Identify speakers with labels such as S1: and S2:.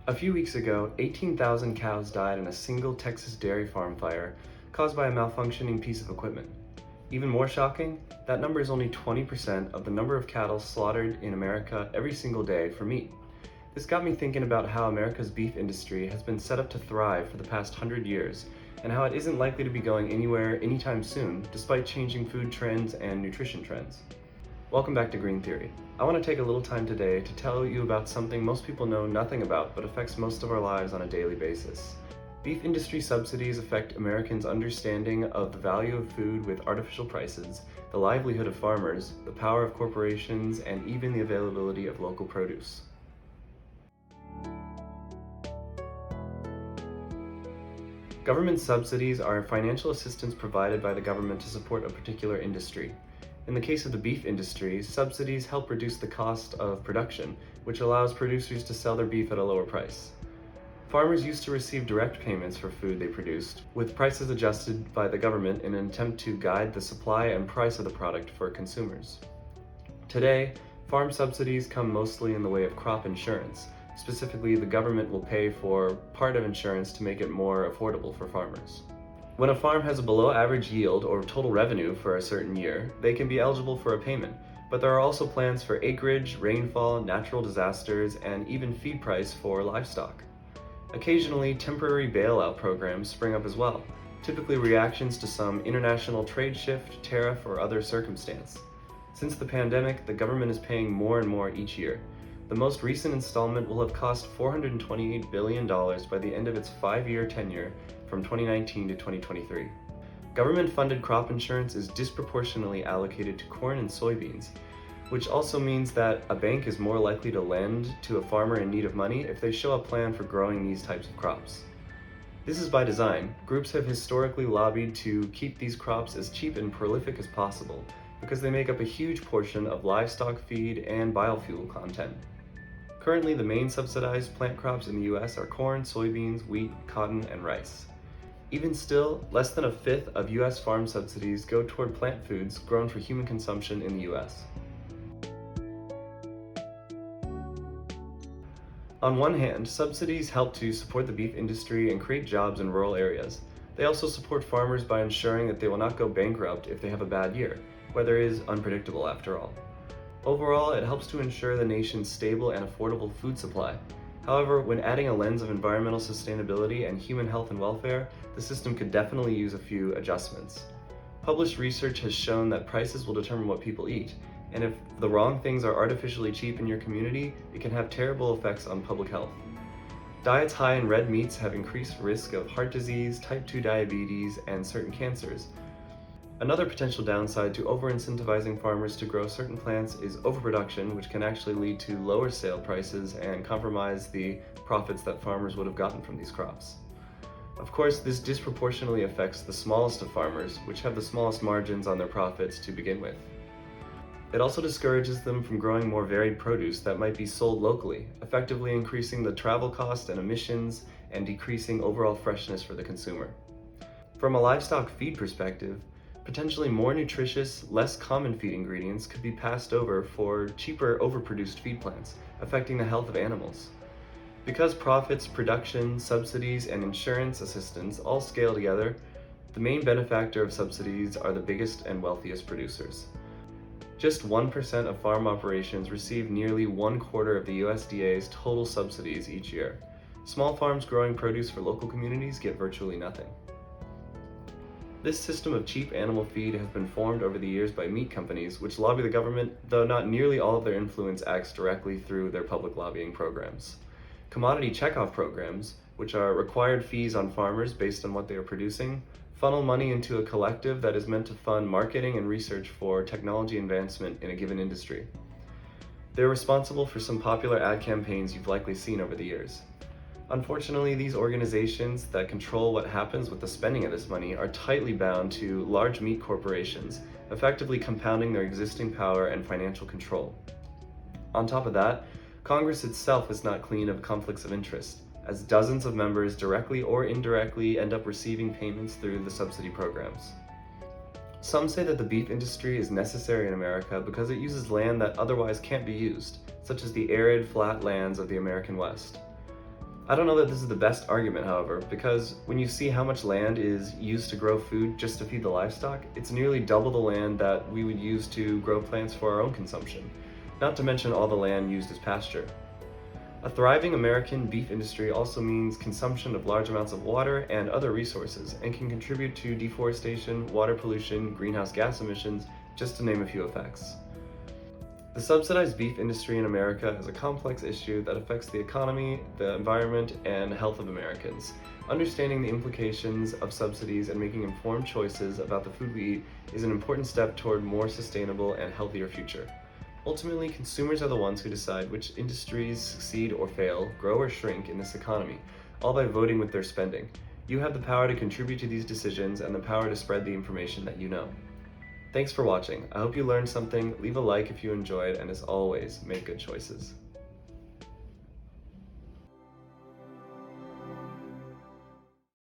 S1: A few weeks ago, 18,000 cows died in a single Texas dairy farm fire caused by a malfunctioning piece of equipment. Even more shocking, that number is only 20% of the number of cattle slaughtered in America every single day for meat. This got me thinking about how America's beef industry has been set up to thrive for the past 100 years, and how it isn't likely to be going anywhere anytime soon, despite changing food trends and nutrition trends. Welcome back to Green Theory. I want to take a little time today to tell you about something most people know nothing about but affects most of our lives on a daily basis. Beef industry subsidies affect Americans' understanding of the value of food with artificial prices, the livelihood of farmers, the power of corporations, and even the availability of local produce. Government subsidies are financial assistance provided by the government to support a particular industry. In the case of the beef industry, subsidies help reduce the cost of production, which allows producers to sell their beef at a lower price. Farmers used to receive direct payments for food they produced, with prices adjusted by the government in an attempt to guide the supply and price of the product for consumers. Today, farm subsidies come mostly in the way of crop insurance. Specifically, the government will pay for part of insurance to make it more affordable for farmers. When a farm has a below average yield or total revenue for a certain year, they can be eligible for a payment, but there are also plans for acreage, rainfall, natural disasters, and even feed price for livestock. Occasionally, temporary bailout programs spring up as well, typically reactions to some international trade shift, tariff, or other circumstance. Since the pandemic, the government is paying more and more each year. The most recent installment will have cost $428 billion by the end of its 5-year tenure from 2019 to 2023. Government-funded crop insurance is disproportionately allocated to corn and soybeans, which also means that a bank is more likely to lend to a farmer in need of money if they show a plan for growing these types of crops. This is by design. Groups have historically lobbied to keep these crops as cheap and prolific as possible because they make up a huge portion of livestock feed and biofuel content. Currently, the main subsidized plant crops in the US are corn, soybeans, wheat, cotton, and rice. Even still, less than a fifth of US farm subsidies go toward plant foods grown for human consumption in the US. On one hand, subsidies help to support the beef industry and create jobs in rural areas. They also support farmers by ensuring that they will not go bankrupt if they have a bad year. Weather is unpredictable after all. Overall, it helps to ensure the nation's stable and affordable food supply. However, when adding a lens of environmental sustainability and human health and welfare, the system could definitely use a few adjustments. Published research has shown that prices will determine what people eat, and if the wrong things are artificially cheap in your community, it can have terrible effects on public health. Diets high in red meats have increased risk of heart disease, type 2 diabetes, and certain cancers. Another potential downside to over-incentivizing farmers to grow certain plants is overproduction, which can actually lead to lower sale prices and compromise the profits that farmers would have gotten from these crops. Of course, this disproportionately affects the smallest of farmers, which have the smallest margins on their profits to begin with. It also discourages them from growing more varied produce that might be sold locally, effectively increasing the travel cost and emissions and decreasing overall freshness for the consumer. From a livestock feed perspective, potentially more nutritious, less common feed ingredients could be passed over for cheaper overproduced feed plants, affecting the health of animals. Because profits, production, subsidies, and insurance assistance all scale together, the main benefactor of subsidies are the biggest and wealthiest producers. Just 1% of farm operations receive nearly 1/4 of the USDA's total subsidies each year. Small farms growing produce for local communities get virtually nothing. This system of cheap animal feed has been formed over the years by meat companies, which lobby the government, though not nearly all of their influence acts directly through their public lobbying programs. Commodity checkoff programs, which are required fees on farmers based on what they are producing, funnel money into a collective that is meant to fund marketing and research for technology advancement in a given industry. They're responsible for some popular ad campaigns you've likely seen over the years. Unfortunately, these organizations that control what happens with the spending of this money are tightly bound to large meat corporations, effectively compounding their existing power and financial control. On top of that, Congress itself is not clean of conflicts of interest, as dozens of members directly or indirectly end up receiving payments through the subsidy programs. Some say that the beef industry is necessary in America because it uses land that otherwise can't be used, such as the arid, flat lands of the American West. I don't know that this is the best argument, however, because when you see how much land is used to grow food just to feed the livestock, it's nearly double the land that we would use to grow plants for our own consumption, not to mention all the land used as pasture. A thriving American beef industry also means consumption of large amounts of water and other resources, and can contribute to deforestation, water pollution, greenhouse gas emissions, just to name a few effects. The subsidized beef industry in America is a complex issue that affects the economy, the environment, and health of Americans. Understanding the implications of subsidies and making informed choices about the food we eat is an important step toward a more sustainable and healthier future. Ultimately, consumers are the ones who decide which industries succeed or fail, grow or shrink in this economy, all by voting with their spending. You have the power to contribute to these decisions and the power to spread the information that you know. Thanks for watching. I hope you learned something. Leave a like if you enjoyed, and as always, make good choices.